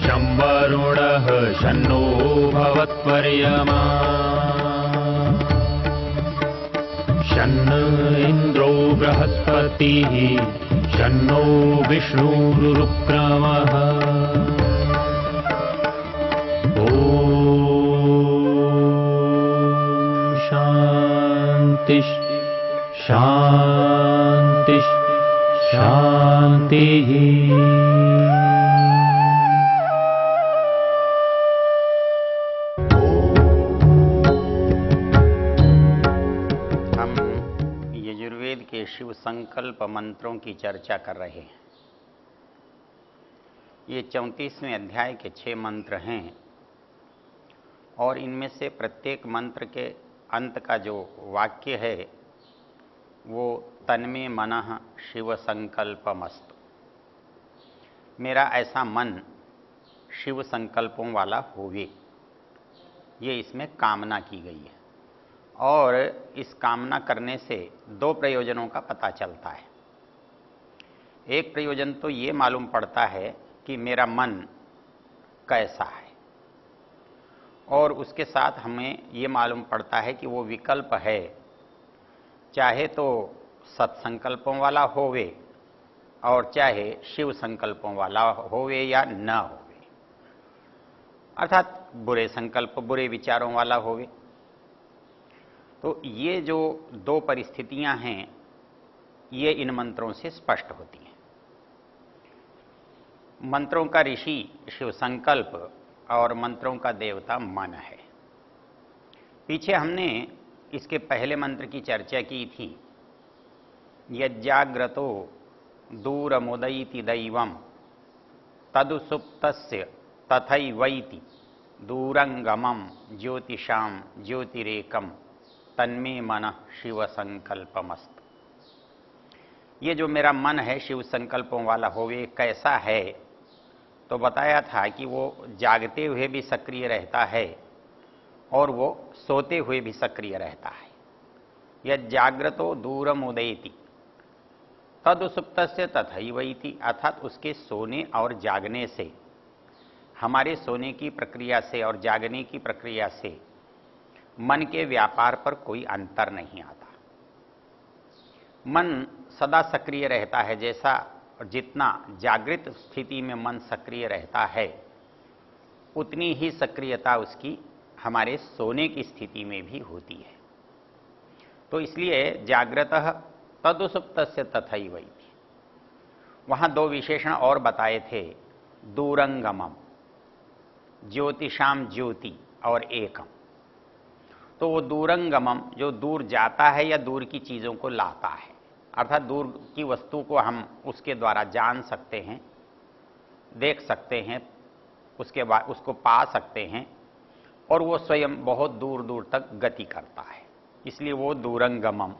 शं वरुणः शन्नो भवत्वर्यमा शन्न इन्द्रो बृहस्पतिः शन्नो विष्णुरुक्रमः ॐ शान्ति शान्ति शान्तिः। यजुर्वेद के शिव संकल्प मंत्रों की चर्चा कर रहे हैं। ये 34वें अध्याय के 6 मंत्र हैं और इनमें से प्रत्येक मंत्र के अंत का जो वाक्य है वो तन्मे मनः शिव संकल्पमस्तु। मेरा ऐसा मन शिव संकल्पों वाला होवे, ये इसमें कामना की गई है। और इस कामना करने से 2 प्रयोजनों का पता चलता है। एक प्रयोजन तो ये मालूम पड़ता है कि मेरा मन कैसा है, और उसके साथ हमें ये मालूम पड़ता है कि वो विकल्प है, चाहे तो सत्संकल्पों वाला होवे और चाहे शिव संकल्पों वाला होवे या न होवे, अर्थात बुरे संकल्प बुरे विचारों वाला होवे। तो ये जो 2 परिस्थितियां हैं ये इन मंत्रों से स्पष्ट होती हैं। मंत्रों का ऋषि शिव संकल्प और मंत्रों का देवता मन है। पीछे हमने इसके पहले मंत्र की चर्चा की थी। यज्जाग्रतो दूरमुदयति दैवं तदुसुप्तस्य तथैवैति दूरंगमं ज्योतिषां ज्योतिरेकम तन्मे मनः शिव संकल्पमस्तु। ये जो मेरा मन है शिव संकल्पों वाला होवे कैसा है, तो बताया था कि वो जागते हुए भी सक्रिय रहता है और वो सोते हुए भी सक्रिय रहता है। यह जाग्रतो दूरम उदयति तदुसुप्तस्य तथैवैति, अर्थात उसके सोने और जागने से, हमारे सोने की प्रक्रिया से और जागने की प्रक्रिया से मन के व्यापार पर कोई अंतर नहीं आता। मन सदा सक्रिय रहता है। जैसा जितना जागृत स्थिति में मन सक्रिय रहता है उतनी ही सक्रियता उसकी हमारे सोने की स्थिति में भी होती है। तो इसलिए जागृतः तदुसुप्तस्य तथैवैति। वहाँ 2 विशेषण और बताए थे, दूरंगमम, ज्योतिषाम ज्योति और एकम। तो वो दूरंगमम जो दूर जाता है या दूर की चीज़ों को लाता है, अर्थात दूर की वस्तु को हम उसके द्वारा जान सकते हैं, देख सकते हैं, उसके बाद उसको पा सकते हैं, और वो स्वयं बहुत दूर दूर तक गति करता है, इसलिए वो दूरंगमम।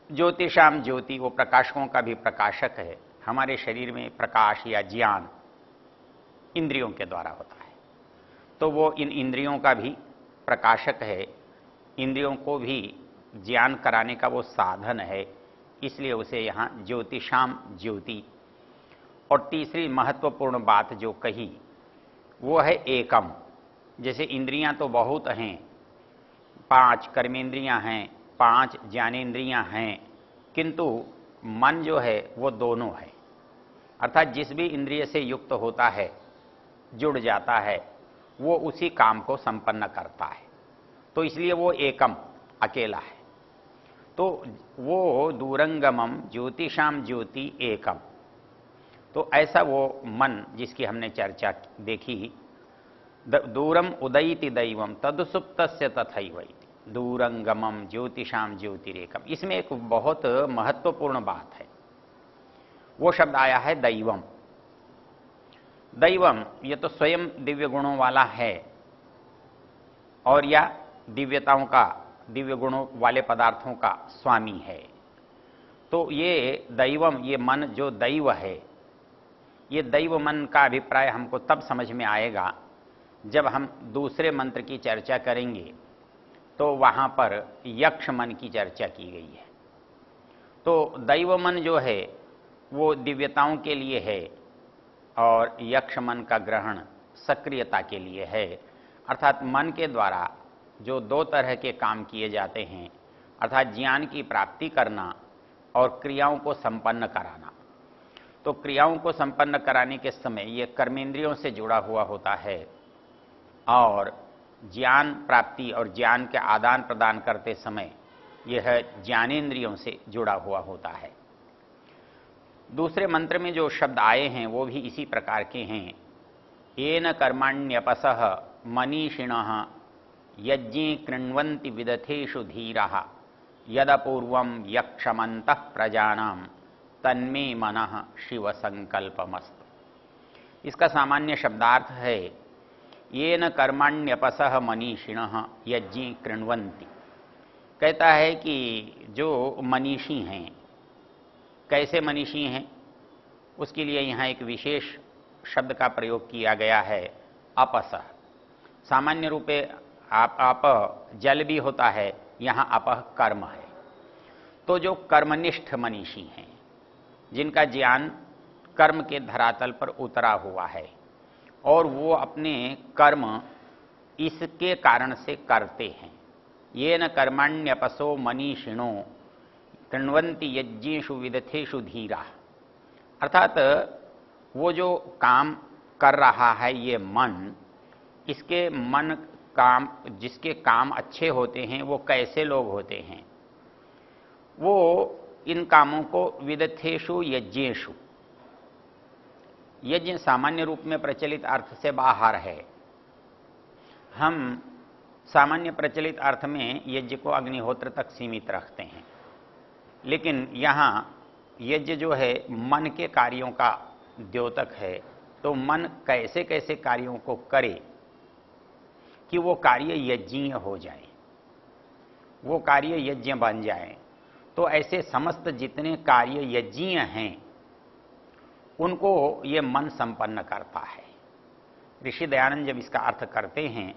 ज्योतिषाम ज्योति, वो प्रकाशकों का भी प्रकाशक है। हमारे शरीर में प्रकाश या ज्ञान इंद्रियों के द्वारा होता है, तो वो इन इंद्रियों का भी प्रकाशक है, इंद्रियों को भी ज्ञान कराने का वो साधन है, इसलिए उसे यहाँ ज्योतिषाम ज्योति। और तीसरी महत्वपूर्ण बात जो कही वो है एकम। जैसे इंद्रियां तो बहुत हैं, 5 कर्मेंद्रियां हैं, 5 ज्ञानेंद्रियां हैं, किंतु मन जो है वो दोनों है। अर्थात जिस भी इंद्रिय से युक्त होता है, जुड़ जाता है, वो उसी काम को संपन्न करता है। तो इसलिए वो एकम, अकेला है। तो वो दूरंगमम ज्योतिषाम ज्योति एकम। तो ऐसा वो मन जिसकी हमने चर्चा देखी, दूरम उदयति दैवम तदुसुप्तस्य तथैवैति दूरंगमम ज्योतिषाम ज्योतिरेकम। इसमें एक बहुत महत्वपूर्ण बात है, वो शब्द आया है दैवम। दैवम ये तो स्वयं दिव्य गुणों वाला है, और या दिव्यताओं का, दिव्य गुणों वाले पदार्थों का स्वामी है। तो ये दैवम, ये मन जो दैव है, ये दैव मन का अभिप्राय हमको तब समझ में आएगा जब हम दूसरे मंत्र की चर्चा करेंगे, तो वहाँ पर यक्ष मन की चर्चा की गई है। तो दैव मन जो है वो दिव्यताओं के लिए है, और यक्ष मन का ग्रहण सक्रियता के लिए है। अर्थात मन के द्वारा जो दो तरह के काम किए जाते हैं, अर्थात ज्ञान की प्राप्ति करना और क्रियाओं को संपन्न कराना। तो क्रियाओं को संपन्न कराने के समय ये कर्मेंद्रियों से जुड़ा हुआ होता है और ज्ञान प्राप्ति और ज्ञान के आदान प्रदान करते समय यह ज्ञानेंद्रियों से जुड़ा हुआ होता है। दूसरे मंत्र में जो शब्द आए हैं वो भी इसी प्रकार के हैं। येन कर्मण्यपसः मनीषिणः यज्ञे कृण्वन्ति विदथेषु धीराः यदपूर्वं यक्षमन्तः प्रजानां तन्मे मनः शिव संकल्पमस्तु। इसका सामान्य शब्दार्थ है येन कर्मण्यपसः मनीषिणः यज्ञे कृण्वन्ति। कहता है कि जो मनीषी हैं, कैसे मनीषी हैं, उसके लिए यहाँ एक विशेष शब्द का प्रयोग किया गया है, अपसः। सामान्य रूपे आप जल भी होता है, यहाँ अपह कर्म है। तो जो कर्मनिष्ठ मनीषी हैं, जिनका ज्ञान कर्म के धरातल पर उतरा हुआ है और वो अपने कर्म इसके कारण से करते हैं। येन कर्मण्यपसो मनीषिणो कृण्वन्ति यज्ञेषु विदथेषु धीरा। अर्थात वो जो काम कर रहा है ये मन, इसके मन काम, जिसके काम अच्छे होते हैं वो कैसे लोग होते हैं, वो इन कामों को विदथेषु यज्ञेषु, यज्ञ सामान्य रूप में प्रचलित अर्थ से बाहर है। हम सामान्य प्रचलित अर्थ में यज्ञ को अग्निहोत्र तक सीमित रखते हैं, लेकिन यहाँ यज्ञ जो है मन के कार्यों का द्योतक है। तो मन कैसे कैसे कार्यों को करे कि वो कार्य यज्ञीय हो जाए, वो कार्य यज्ञ बन जाए। तो ऐसे समस्त जितने कार्य यज्ञीय हैं उनको ये मन संपन्न करता है। ऋषि दयानंद जब इसका अर्थ करते हैं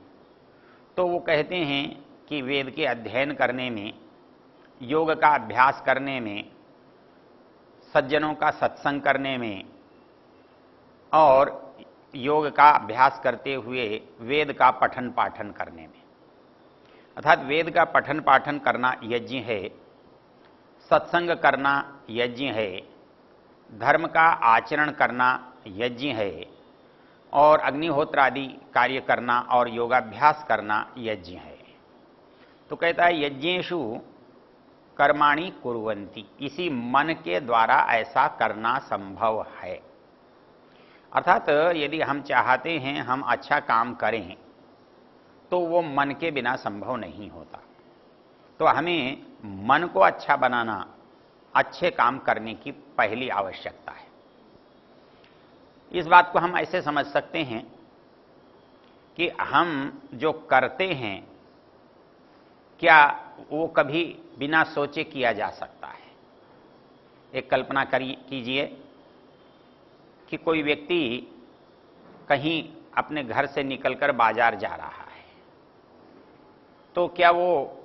तो वो कहते हैं कि वेद के अध्ययन करने में, योग का अभ्यास करने में, सज्जनों का सत्संग करने में और योग का अभ्यास करते हुए वेद का पठन पाठन करने में, अर्थात वेद का पठन पाठन करना यज्ञ है, सत्संग करना यज्ञ है, धर्म का आचरण करना यज्ञ है और अग्निहोत्र आदि कार्य करना और योगाभ्यास करना यज्ञ है। तो कहता है यज्ञेषु कर्माणि कुर्वन्ति, इसी मन के द्वारा ऐसा करना संभव है। अर्थात यदि हम चाहते हैं हम अच्छा काम करें तो वो मन के बिना संभव नहीं होता। तो हमें मन को अच्छा बनाना अच्छे काम करने की पहली आवश्यकता है। इस बात को हम ऐसे समझ सकते हैं कि हम जो करते हैं क्या वो कभी बिना सोचे किया जा सकता है। एक कल्पना कीजिए कि कोई व्यक्ति कहीं अपने घर से निकलकर बाजार जा रहा है, तो क्या वो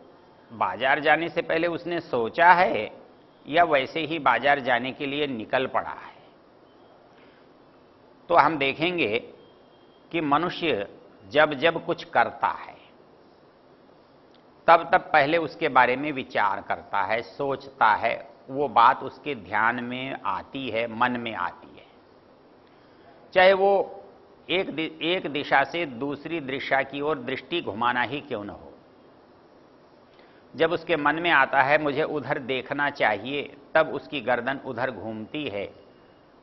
बाजार जाने से पहले उसने सोचा है या वैसे ही बाजार जाने के लिए निकल पड़ा है? तो हम देखेंगे कि मनुष्य जब जब कुछ करता है तब तब पहले उसके बारे में विचार करता है, सोचता है, वो बात उसके ध्यान में आती है, मन में आती है। चाहे वो एक दिशा से दूसरी दिशा की ओर दृष्टि घुमाना ही क्यों न हो, जब उसके मन में आता है मुझे उधर देखना चाहिए, तब उसकी गर्दन उधर घूमती है,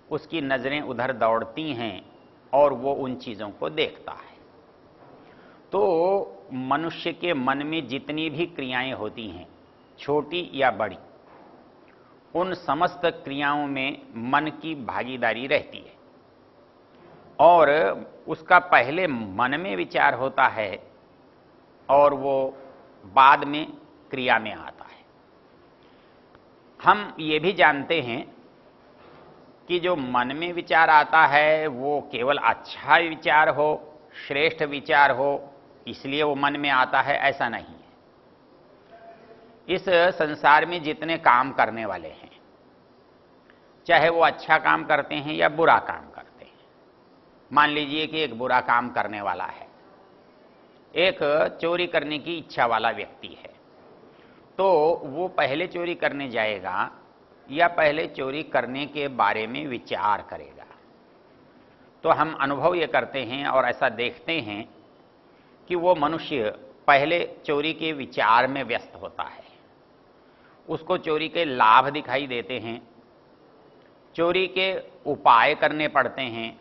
उसकी नजरें उधर दौड़ती हैं और वो उन चीजों को देखता है। तो मनुष्य के मन में जितनी भी क्रियाएं होती हैं, छोटी या बड़ी, उन समस्त क्रियाओं में मन की भागीदारी रहती है और उसका पहले मन में विचार होता है और वो बाद में क्रिया में आता है। हम ये भी जानते हैं कि जो मन में विचार आता है वो केवल अच्छा विचार हो, श्रेष्ठ विचार हो, इसलिए वो मन में आता है, ऐसा नहीं है। इस संसार में जितने काम करने वाले हैं, चाहे वो अच्छा काम करते हैं या बुरा काम करते हैं, मान लीजिए कि एक बुरा काम करने वाला है, एक चोरी करने की इच्छा वाला व्यक्ति है, तो वो पहले चोरी करने जाएगा या पहले चोरी करने के बारे में विचार करेगा? तो हम अनुभव ये करते हैं और ऐसा देखते हैं कि वो मनुष्य पहले चोरी के विचार में व्यस्त होता है, उसको चोरी के लाभ दिखाई देते हैं, चोरी के उपाय करने पड़ते हैं,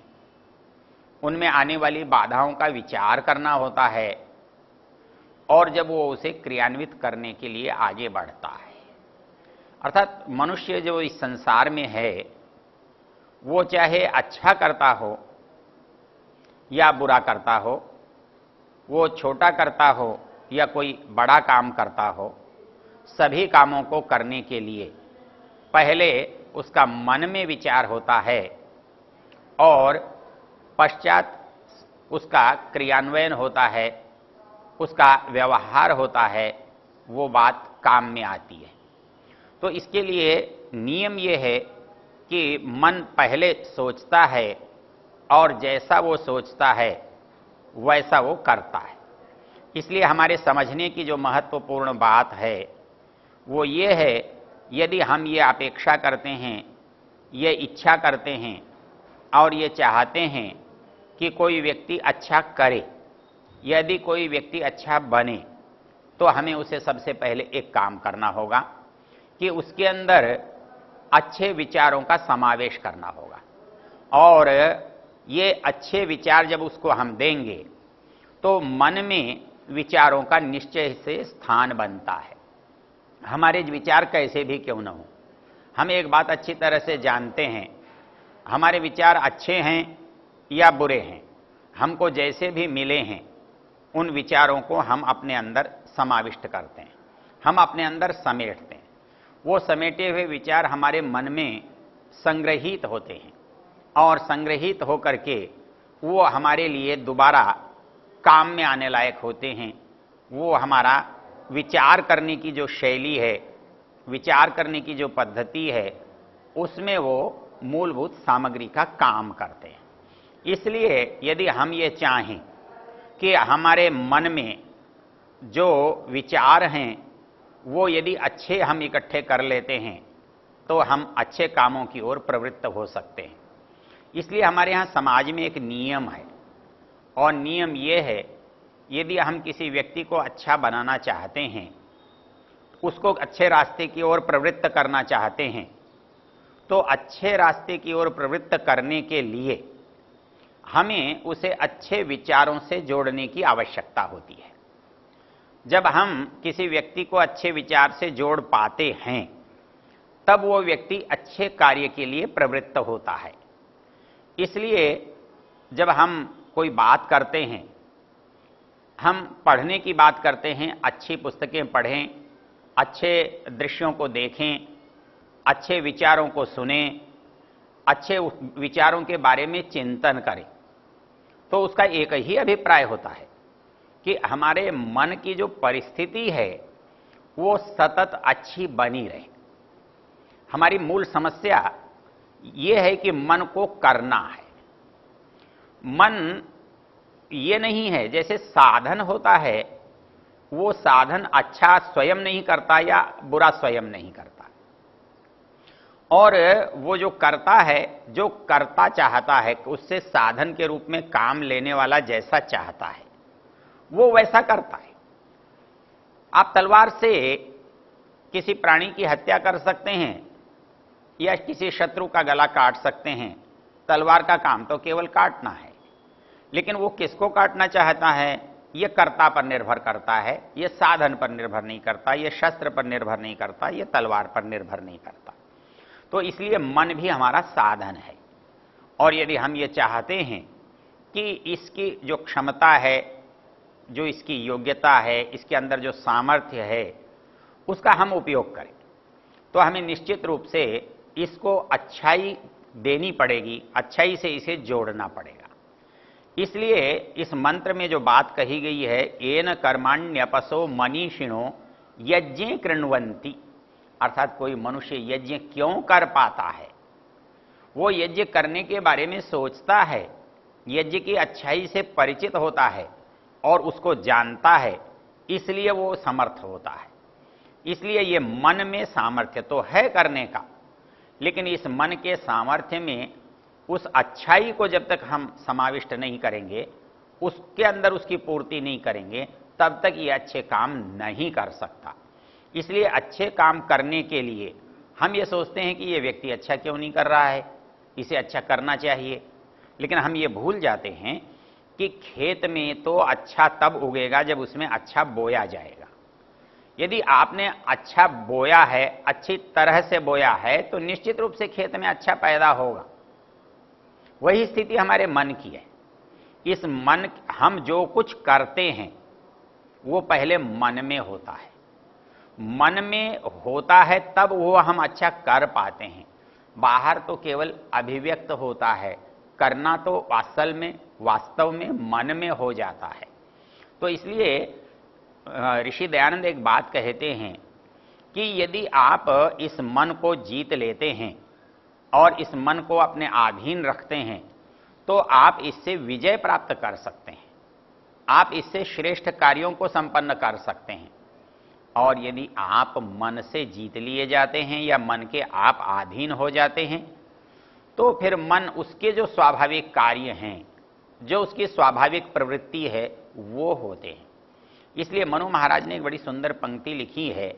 उनमें आने वाली बाधाओं का विचार करना होता है, और जब वो उसे क्रियान्वित करने के लिए आगे बढ़ता है। अर्थात मनुष्य जो इस संसार में है, वो चाहे अच्छा करता हो या बुरा करता हो, वो छोटा करता हो या कोई बड़ा काम करता हो, सभी कामों को करने के लिए पहले उसका मन में विचार होता है और पश्चात उसका क्रियान्वयन होता है, उसका व्यवहार होता है, वो बात काम में आती है। तो इसके लिए नियम ये है कि मन पहले सोचता है और जैसा वो सोचता है वैसा वो करता है। इसलिए हमारे समझने की जो महत्वपूर्ण बात है वो ये है, यदि हम ये अपेक्षा करते हैं, ये इच्छा करते हैं और ये चाहते हैं कि कोई व्यक्ति अच्छा करे, यदि कोई व्यक्ति अच्छा बने, तो हमें उसे सबसे पहले एक काम करना होगा कि उसके अंदर अच्छे विचारों का समावेश करना होगा। और ये अच्छे विचार जब उसको हम देंगे तो मन में विचारों का निश्चय से स्थान बनता है। हमारे विचार कैसे भी क्यों न हो, हम एक बात अच्छी तरह से जानते हैं, हमारे विचार अच्छे हैं या बुरे हैं, हमको जैसे भी मिले हैं उन विचारों को हम अपने अंदर समाविष्ट करते हैं, हम अपने अंदर समेटते हैं। वो समेटे हुए विचार हमारे मन में संग्रहित होते हैं और संग्रहित होकर के वो हमारे लिए दोबारा काम में आने लायक होते हैं। वो हमारा विचार करने की जो शैली है, विचार करने की जो पद्धति है, उसमें वो मूलभूत सामग्री का काम करते हैं। इसलिए यदि हम ये चाहें कि हमारे मन में जो विचार हैं वो यदि अच्छे हम इकट्ठे कर लेते हैं तो हम अच्छे कामों की ओर प्रवृत्त हो सकते हैं। इसलिए हमारे यहाँ समाज में एक नियम है, और नियम ये है, यदि हम किसी व्यक्ति को अच्छा बनाना चाहते हैं, उसको अच्छे रास्ते की ओर प्रवृत्त करना चाहते हैं, तो अच्छे रास्ते की ओर प्रवृत्त करने के लिए हमें उसे अच्छे विचारों से जोड़ने की आवश्यकता होती है। जब हम किसी व्यक्ति को अच्छे विचार से जोड़ पाते हैं तब वो व्यक्ति अच्छे कार्य के लिए प्रवृत्त होता है। इसलिए जब हम कोई बात करते हैं, हम पढ़ने की बात करते हैं, अच्छी पुस्तकें पढ़ें, अच्छे दृश्यों को देखें, अच्छे विचारों को सुनें, अच्छे विचारों के बारे में चिंतन करें, तो उसका एक ही अभिप्राय होता है कि हमारे मन की जो परिस्थिति है वो सतत अच्छी बनी रहे। हमारी मूल समस्या ये है कि मन को करना है। मन ये नहीं है, जैसे साधन होता है, वो साधन अच्छा स्वयं नहीं करता या बुरा स्वयं नहीं करता, और वो जो करता है, जो करता चाहता है, उससे साधन के रूप में काम लेने वाला जैसा चाहता है वो वैसा करता है। आप तलवार से किसी प्राणी की हत्या कर सकते हैं या किसी शत्रु का गला काट सकते हैं, तलवार का काम तो केवल काटना है, लेकिन वो किसको काटना चाहता है ये कर्ता पर निर्भर करता है, ये साधन पर निर्भर नहीं करता, ये शस्त्र पर निर्भर नहीं करता, ये तलवार पर निर्भर नहीं करता। तो इसलिए मन भी हमारा साधन है, और यदि हम ये चाहते हैं कि इसकी जो क्षमता है, जो इसकी योग्यता है, इसके अंदर जो सामर्थ्य है, उसका हम उपयोग करें, तो हमें निश्चित रूप से इसको अच्छाई देनी पड़ेगी, अच्छाई से इसे जोड़ना पड़ेगा। इसलिए इस मंत्र में जो बात कही गई है, येन कर्माण्यपसो मनीषिणो यज्ञे कृण्वन्ति, अर्थात कोई मनुष्य यज्ञ क्यों कर पाता है, वो यज्ञ करने के बारे में सोचता है, यज्ञ की अच्छाई से परिचित होता है और उसको जानता है, इसलिए वो समर्थ होता है। इसलिए ये मन में सामर्थ्य तो है करने का, लेकिन इस मन के सामर्थ्य में उस अच्छाई को जब तक हम समाविष्ट नहीं करेंगे, उसके अंदर उसकी पूर्ति नहीं करेंगे, तब तक ये अच्छे काम नहीं कर सकता। इसलिए अच्छे काम करने के लिए हम ये सोचते हैं कि ये व्यक्ति अच्छा क्यों नहीं कर रहा है, इसे अच्छा करना चाहिए। लेकिन हम ये भूल जाते हैं कि खेत में तो अच्छा तब उगेगा जब उसमें अच्छा बोया जाएगा। यदि आपने अच्छा बोया है, अच्छी तरह से बोया है, तो निश्चित रूप से खेत में अच्छा पैदा होगा। वही स्थिति हमारे मन की है। इस मन, हम जो कुछ करते हैं वो पहले मन में होता है। मन में होता है तब वो हम अच्छा कर पाते हैं। बाहर तो केवल अभिव्यक्त होता है, करना तो असल में वास्तव में मन में हो जाता है। तो इसलिए ऋषि दयानंद एक बात कहते हैं कि यदि आप इस मन को जीत लेते हैं और इस मन को अपने अधीन रखते हैं, तो आप इससे विजय प्राप्त कर सकते हैं, आप इससे श्रेष्ठ कार्यों को संपन्न कर सकते हैं। और यदि आप मन से जीत लिए जाते हैं या मन के आप अधीन हो जाते हैं, तो फिर मन उसके जो स्वाभाविक कार्य हैं, जो उसकी स्वाभाविक प्रवृत्ति है, वो होते हैं। इसलिए मनु महाराज ने एक बड़ी सुंदर पंक्ति लिखी है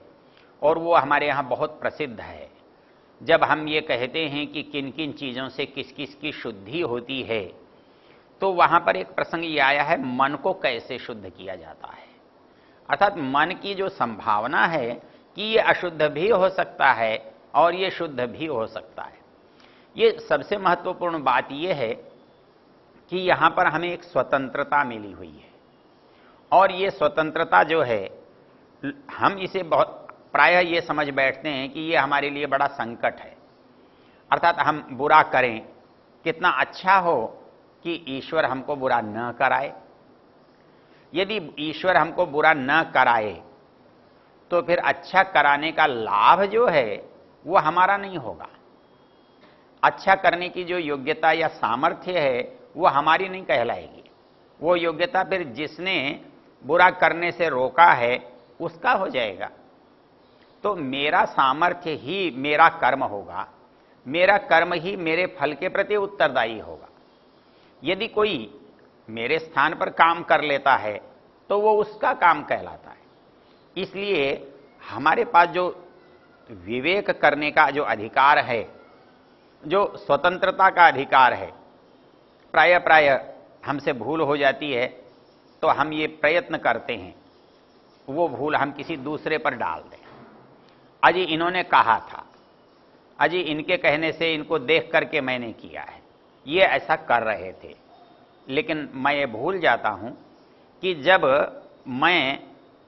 और वो हमारे यहाँ बहुत प्रसिद्ध है। जब हम ये कहते हैं कि किन किन चीज़ों से किस किस की शुद्धि होती है, तो वहाँ पर एक प्रसंग ये आया है, मन को कैसे शुद्ध किया जाता है। अर्थात मन की जो संभावना है कि ये अशुद्ध भी हो सकता है और ये शुद्ध भी हो सकता है। ये सबसे महत्वपूर्ण बात यह है कि यहाँ पर हमें एक स्वतंत्रता मिली हुई है, और ये स्वतंत्रता जो है, हम इसे बहुत प्रायः ये समझ बैठते हैं कि ये हमारे लिए बड़ा संकट है। अर्थात हम बुरा करें, कितना अच्छा हो कि ईश्वर हमको बुरा न कराए। यदि ईश्वर हमको बुरा न कराए तो फिर अच्छा कराने का लाभ जो है वो हमारा नहीं होगा। अच्छा करने की जो योग्यता या सामर्थ्य है वो हमारी नहीं कहलाएगी। वो योग्यता फिर जिसने बुरा करने से रोका है उसका हो जाएगा। तो मेरा सामर्थ्य ही मेरा कर्म होगा, मेरा कर्म ही मेरे फल के प्रति उत्तरदायी होगा। यदि कोई मेरे स्थान पर काम कर लेता है तो वो उसका काम कहलाता है। इसलिए हमारे पास जो विवेक करने का जो अधिकार है, जो स्वतंत्रता का अधिकार है, प्रायः हमसे भूल हो जाती है तो हम ये प्रयत्न करते हैं वो भूल हम किसी दूसरे पर डाल दें। अजी इन्होंने कहा था, अजी इनके कहने से, इनको देख करके मैंने किया है, ये ऐसा कर रहे थे। लेकिन मैं ये भूल जाता हूं कि जब मैं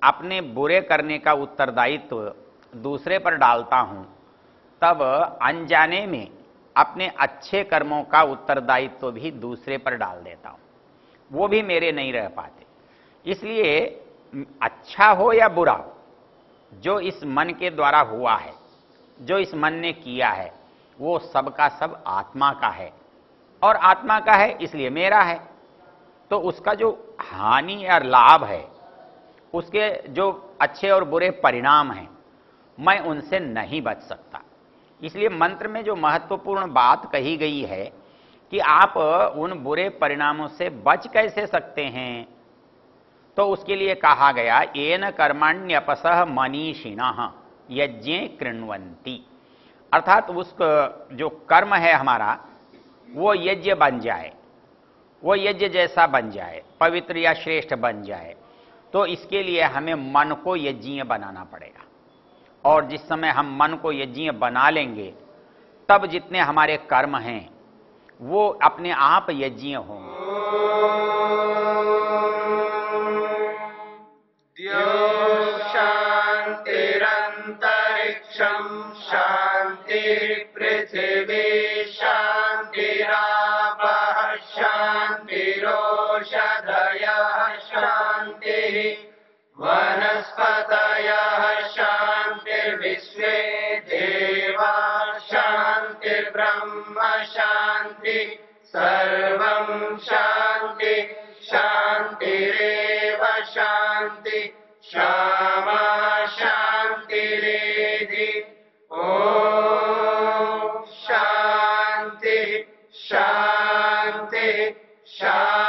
अपने बुरे करने का उत्तरदायित्व दूसरे पर डालता हूं, तब अनजाने में अपने अच्छे कर्मों का उत्तरदायित्व भी दूसरे पर डाल देता हूं, वो भी मेरे नहीं रह पाते। इसलिए अच्छा हो या बुरा हो, जो इस मन के द्वारा हुआ है, जो इस मन ने किया है, वो सबका सब आत्मा का है, और आत्मा का है इसलिए मेरा है। तो उसका जो हानि या लाभ है, उसके जो अच्छे और बुरे परिणाम हैं, मैं उनसे नहीं बच सकता। इसलिए मंत्र में जो महत्वपूर्ण बात कही गई है कि आप उन बुरे परिणामों से बच कैसे सकते हैं, तो उसके लिए कहा गया, येन कर्मण्यपसः मनीषिणः यज्ञे कृण्वन्ति। अर्थात उस जो कर्म है हमारा वो यज्ञ बन जाए, वो यज्ञ जैसा बन जाए, पवित्र या श्रेष्ठ बन जाए। तो इसके लिए हमें मन को यज्ञीय बनाना पड़ेगा, और जिस समय हम मन को यज्ञीय बना लेंगे, तब जितने हमारे कर्म हैं वो अपने आप यज्ञीय होंगे। शांतिरंतरिक्षं शांति पृथिवी शांतिरापः शांतिरोषधयः शांतिः वनस्पतयः शांतिर्विश्वे देवा शांतिर्ब्रह्म शांति सर्वं शांति। शान्तिरेव शान्ति क्षमा शान्तिरेधि ॐ शान्ति शान्ति शान्ति